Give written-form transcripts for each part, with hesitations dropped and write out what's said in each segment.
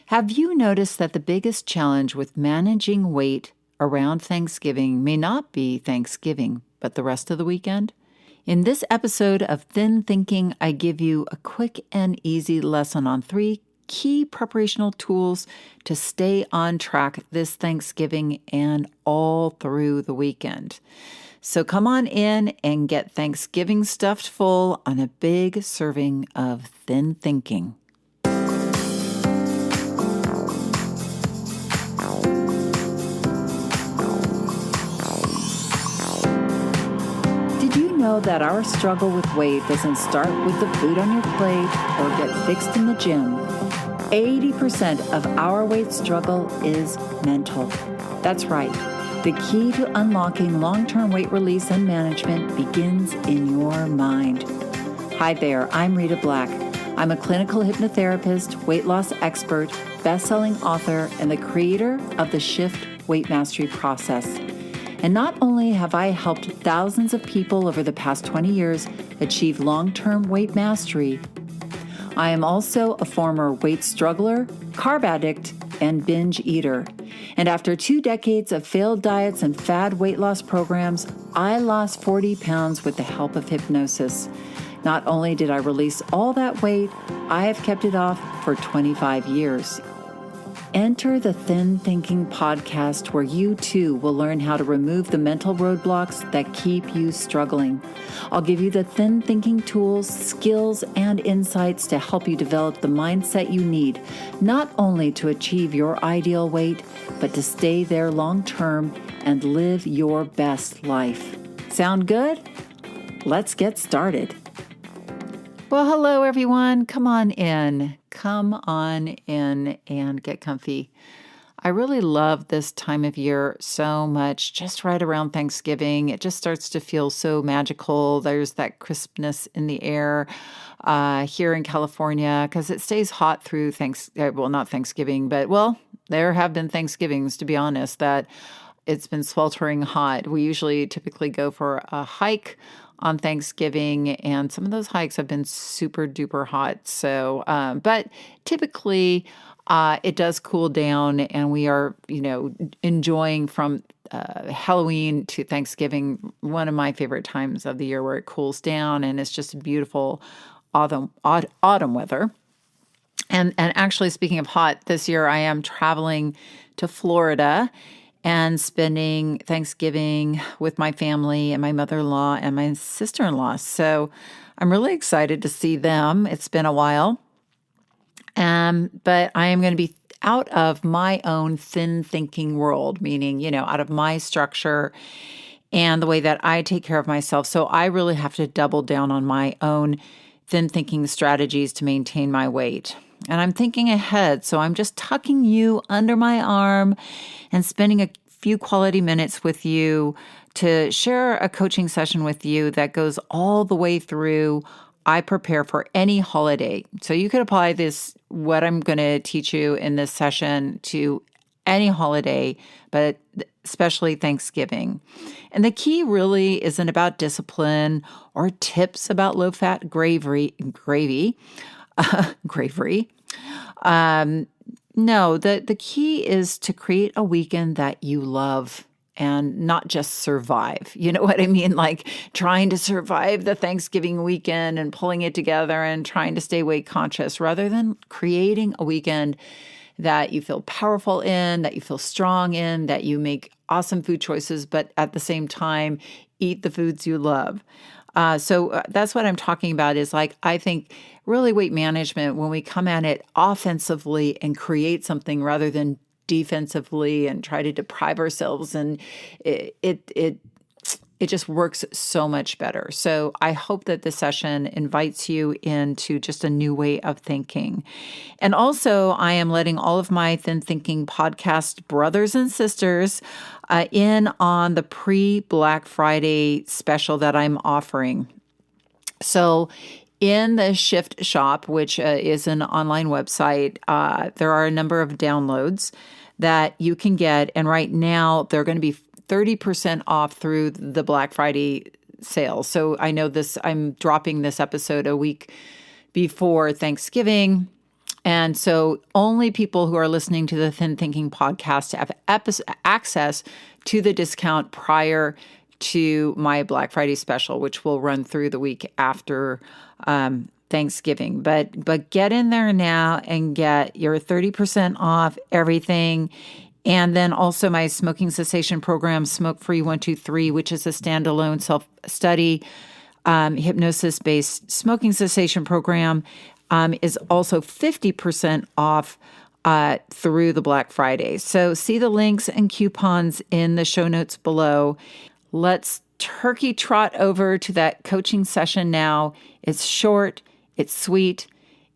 Have you noticed that the biggest challenge with managing weight around Thanksgiving may not be Thanksgiving, but the rest of the weekend? In this episode of Thin Thinking, I give you a quick and easy lesson on 3 key preparational tools to stay on track this Thanksgiving and all through the weekend. So come on in and get Thanksgiving stuffed full on a big serving of Thin Thinking. Did you know that our struggle with weight doesn't start with the food on your plate or get fixed in the gym? 80% of our weight struggle is mental. That's right. The key to unlocking long-term weight release and management begins in your mind. Hi there, I'm Rita Black. I'm a clinical hypnotherapist, weight loss expert, best-selling author, and the creator of the Shift Weight Mastery process. And not only have I helped thousands of people over the past 20 years achieve long-term weight mastery, I am also a former weight struggler, carb addict, and binge eater. And after 2 decades of failed diets and fad weight loss programs, I lost 40 pounds with the help of hypnosis. Not only did I release all that weight, I have kept it off for 25 years. Enter the Thin Thinking podcast, where you too will learn how to remove the mental roadblocks that keep you struggling. I'll give you the Thin Thinking tools, skills, and insights to help you develop the mindset you need, not only to achieve your ideal weight, but to stay there long term and live your best life. Sound good? Let's get started. Well, hello, everyone. Come on in and get comfy. I really love this time of year so much, just right around Thanksgiving. It just starts to feel so magical. There's that crispness in the air here in California because it stays hot through not Thanksgiving, but there have been Thanksgivings, to be honest, that it's been sweltering hot. We typically go for a hike on Thanksgiving, and some of those hikes have been super duper hot. So, but typically it does cool down, and we are, enjoying from Halloween to Thanksgiving, one of my favorite times of the year where it cools down and it's just beautiful autumn weather. And actually, speaking of hot, this year I am traveling to Florida and spending Thanksgiving with my family and my mother-in-law and my sister-in-law. So I'm really excited to see them. It's been a while. But I am going to be out of my own thin thinking world, meaning, out of my structure and the way that I take care of myself. So I really have to double down on my own thin thinking strategies to maintain my weight. And I'm thinking ahead, so I'm just tucking you under my arm and spending a few quality minutes with you to share a coaching session with you that goes all the way through. I prepare for any holiday. So you could apply what I'm going to teach you in this session to any holiday, but especially Thanksgiving. And the key really isn't about discipline or tips about low-fat gravy. No, the key is to create a weekend that you love and not just survive. You know what I mean? Like trying to survive the Thanksgiving weekend and pulling it together and trying to stay weight conscious, rather than creating a weekend that you feel powerful in, that you feel strong in, that you make awesome food choices, but at the same time, eat the foods you love. So that's what I'm talking about is I think really weight management, when we come at it offensively and create something rather than defensively and try to deprive ourselves, and it just works so much better. So I hope that this session invites you into just a new way of thinking. And also, I am letting all of my Thin Thinking podcast brothers and sisters in on the pre-Black Friday special that I'm offering. So in the Shift shop, which is an online website, there are a number of downloads that you can get. And right now, they're going to be 30% off through the Black Friday sale. So I know I'm dropping this episode a week before Thanksgiving. And so only people who are listening to the Thin Thinking podcast have access to the discount prior to my Black Friday special, which will run through the week after Thanksgiving. But get in there now and get your 30% off everything. And then also my smoking cessation program, Smoke Free 123, which is a standalone self-study, hypnosis-based smoking cessation program, is also 50% off through the Black Friday. So see the links and coupons in the show notes below. Let's turkey trot over to that coaching session now. It's short, it's sweet,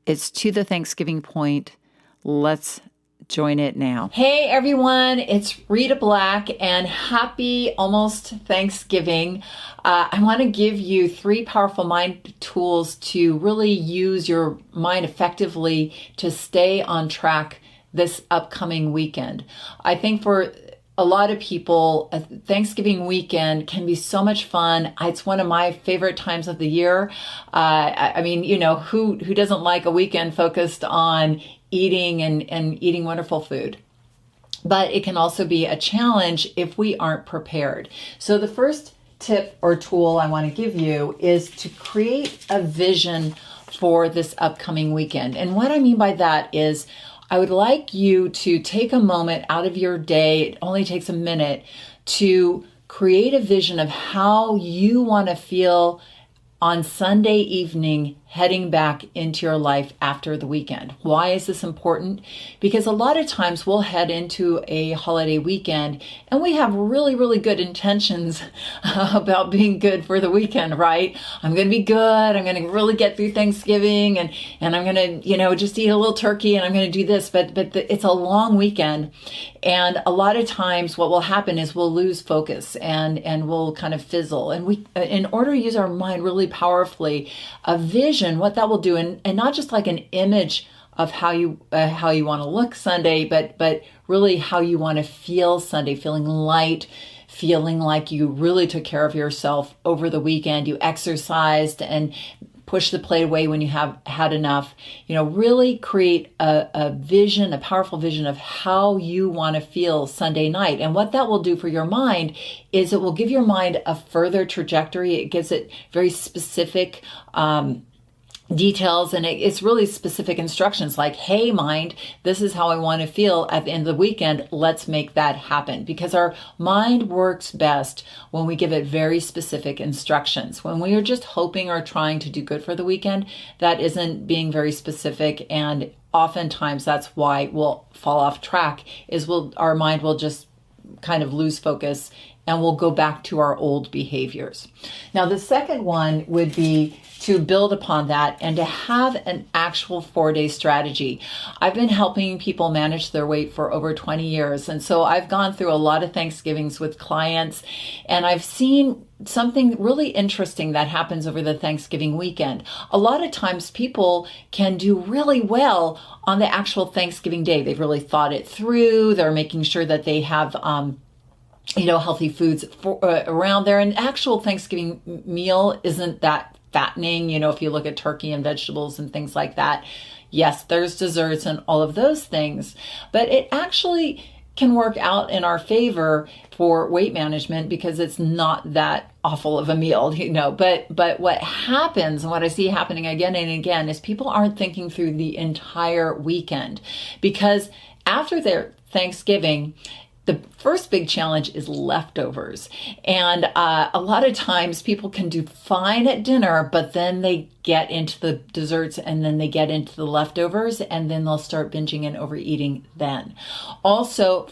it's to the Thanksgiving point. Let's join it now. Hey everyone, it's Rita Black and happy almost Thanksgiving. I want to give you 3 powerful mind tools to really use your mind effectively to stay on track this upcoming weekend. I think for a lot of people, a Thanksgiving weekend can be so much fun. It's one of my favorite times of the year. I mean, you know, who doesn't like a weekend focused on eating and eating wonderful food? But it can also be a challenge if we aren't prepared. So the first tip or tool I want to give you is to create a vision for this upcoming weekend. And what I mean by that is I would like you to take a moment out of your day, it only takes a minute, to create a vision of how you want to feel on Sunday evening heading back into your life after the weekend. Why is this important? Because a lot of times we'll head into a holiday weekend and we have really, really good intentions about being good for the weekend, right? I'm going to be good. I'm going to really get through Thanksgiving and I'm going to, just eat a little turkey and I'm going to do this. But it's a long weekend. And a lot of times what will happen is we'll lose focus and we'll kind of fizzle. And we, in order to use our mind really powerfully, a vision, what that will do, and not just like an image of how you want to look Sunday, but really how you want to feel Sunday, feeling light, feeling like you really took care of yourself over the weekend, you exercised and push the plate away when you have had enough. Really create a vision, a powerful vision of how you want to feel Sunday night. And what that will do for your mind is it will give your mind a further trajectory. It gives it very specific details, and it's really specific instructions like, hey mind, this is how I want to feel at the end of the weekend. Let's make that happen, because our mind works best when we give it very specific instructions. When we are just hoping or trying to do good for the weekend, that isn't being very specific, and oftentimes that's why we'll fall off track, is our mind will just kind of lose focus and we'll go back to our old behaviors. Now, the second one would be to build upon that and to have an actual 4-day strategy. I've been helping people manage their weight for over 20 years. And so I've gone through a lot of Thanksgivings with clients, and I've seen something really interesting that happens over the Thanksgiving weekend. A lot of times people can do really well on the actual Thanksgiving day. They've really thought it through. They're making sure that they have healthy foods around there. An actual Thanksgiving meal isn't that fattening. If you look at turkey and vegetables and things like that, yes, there's desserts and all of those things, but it actually can work out in our favor for weight management because it's not that awful of a meal, but what happens and what I see happening again and again is people aren't thinking through the entire weekend, because after their Thanksgiving, the first big challenge is leftovers. And a lot of times people can do fine at dinner, but then they get into the desserts and then they get into the leftovers, and then they'll start binging and overeating then. Also,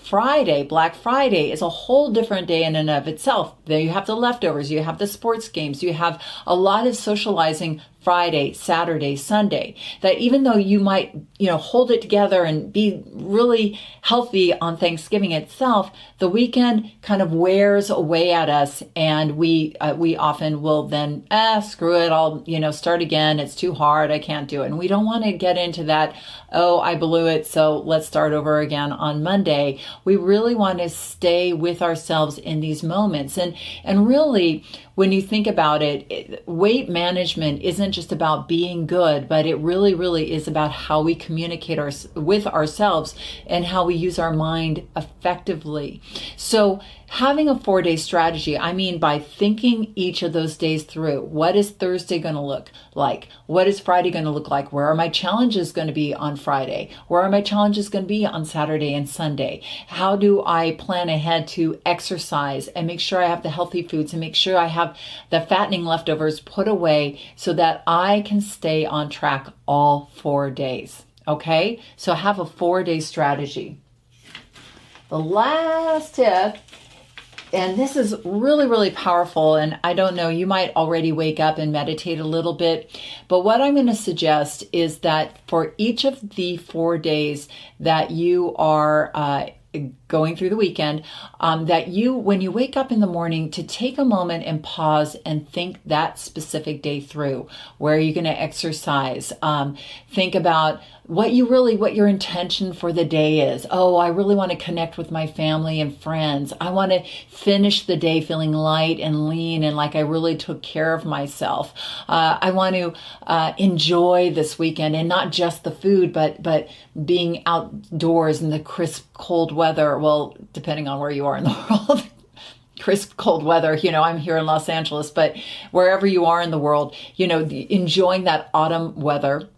Black Friday is a whole different day in and of itself. There you have the leftovers, you have the sports games, you have a lot of socializing Friday, Saturday, Sunday, that even though you might, hold it together and be really healthy on Thanksgiving itself, the weekend kind of wears away at us, and we often will then, screw it, I'll, start again. It's too hard. I can't do it. And we don't want to get into that, I blew it, so let's start over again on Monday. We really want to stay with ourselves in these moments. And really, when you think about it, weight management isn't just about being good, but it really, really is about how we communicate with ourselves and how we use our mind effectively. So having a 4-day strategy, I mean by thinking each of those days through. What is Thursday going to look like? What is Friday going to look like? Where are my challenges going to be on Friday? Where are my challenges going to be on Saturday and Sunday? How do I plan ahead to exercise and make sure I have the healthy foods and make sure I have the fattening leftovers put away so that I can stay on track all 4 days? Okay, so have a 4-day strategy. The last tip, and this is really, really powerful, and I don't know, you might already wake up and meditate a little bit, but what I'm going to suggest is that for each of the 4 days that you are going through the weekend, that you, when you wake up in the morning, to take a moment and pause and think that specific day through. Where are you going to exercise? Think about what your intention for the day is. Oh, I really want to connect with my family and friends. I want to finish the day feeling light and lean and like I really took care of myself. I want to enjoy this weekend, and not just the food, but being outdoors in the crisp, cold weather. Well, depending on where you are in the world. Crisp, cold weather. I'm here in Los Angeles, but wherever you are in the world, enjoying that autumn weather.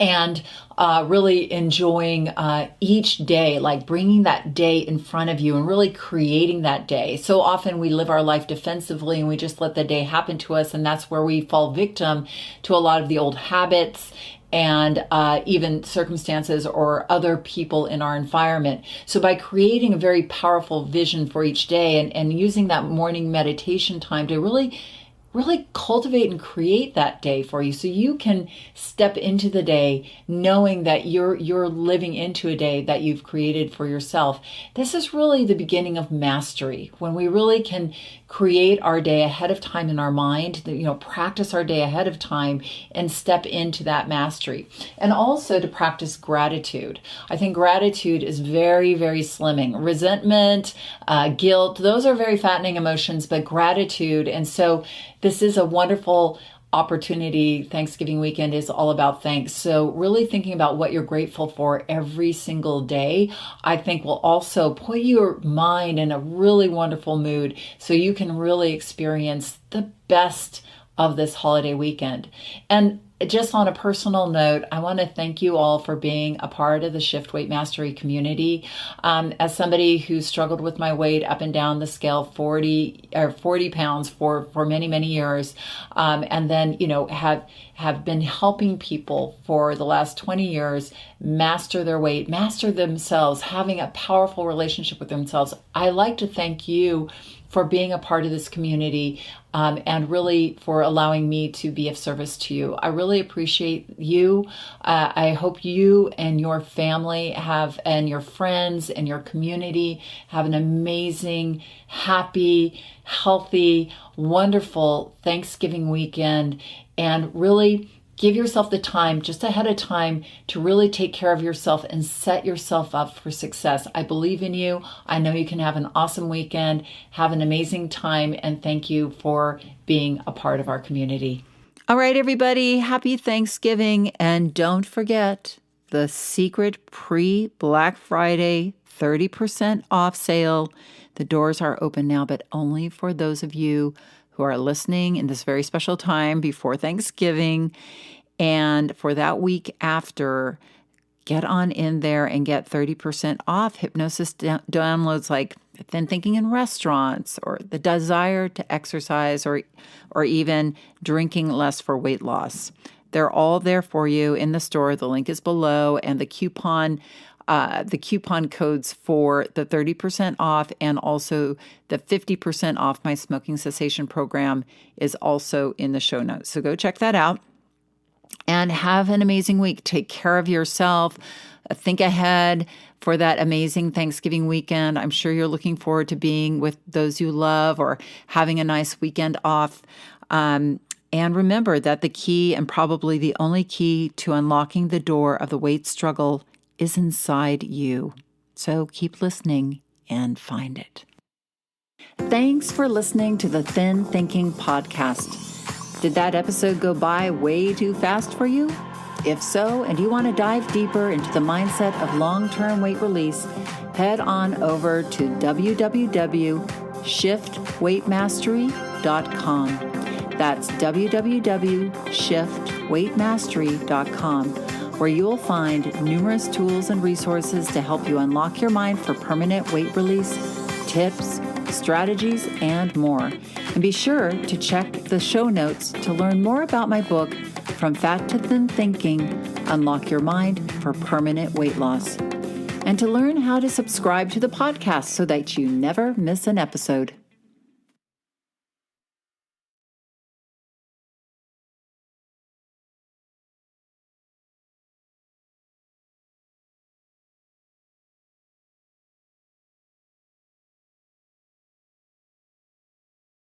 And really enjoying each day, like bringing that day in front of you and really creating that day. So often we live our life defensively and we just let the day happen to us. And that's where we fall victim to a lot of the old habits and even circumstances or other people in our environment. So by creating a very powerful vision for each day and using that morning meditation time to really cultivate and create that day for you, so you can step into the day knowing that you're living into a day that you've created for yourself. This is really the beginning of mastery, when we really can create our day ahead of time in our mind, practice our day ahead of time and step into that mastery. And also to practice gratitude. I think gratitude is very, very slimming. Resentment, guilt, those are very fattening emotions, but gratitude. And so this is a wonderful opportunity. Thanksgiving weekend is all about thanks. So really thinking about what you're grateful for every single day, I think will also put your mind in a really wonderful mood so you can really experience the best of this holiday weekend. And just on a personal note, I want to thank you all for being a part of the Shift Weight Mastery community. As somebody who struggled with my weight up and down the scale 40 pounds for many, many years, and then, have been helping people for the last 20 years master their weight, master themselves, having a powerful relationship with themselves. I like to thank you for being a part of this community, and really for allowing me to be of service to you. I really appreciate you. I hope you and your family and your friends and your community have an amazing, happy, healthy, wonderful Thanksgiving weekend, and really give yourself the time just ahead of time to really take care of yourself and set yourself up for success. I believe in you. I know you can have an awesome weekend, have an amazing time, and thank you for being a part of our community. All right, everybody, happy Thanksgiving. And don't forget the secret pre-Black Friday 30% off sale. The doors are open now, but only for those of you who are listening in this very special time before Thanksgiving. And for that week after, get on in there and get 30% off hypnosis downloads like Thin Thinking in Restaurants, or the desire to exercise, or even drinking less for weight loss. They're all there for you in the store. The link is below, and the coupon codes for the 30% off and also the 50% off my smoking cessation program is also in the show notes. So go check that out and have an amazing week. Take care of yourself. Think ahead for that amazing Thanksgiving weekend. I'm sure you're looking forward to being with those you love or having a nice weekend off. And remember that the key, and probably the only key to unlocking the door of the weight struggle, is inside you. So keep listening and find it. Thanks for listening to the Thin Thinking Podcast. Did that episode go by way too fast for you? If so, and you want to dive deeper into the mindset of long-term weight release, head on over to www.shiftweightmastery.com. That's www.shiftweightmastery.com, where you'll find numerous tools and resources to help you unlock your mind for permanent weight release, tips, strategies, and more. And be sure to check the show notes to learn more about my book, From Fat to Thin Thinking, Unlock Your Mind for Permanent Weight Loss, and to learn how to subscribe to the podcast so that you never miss an episode.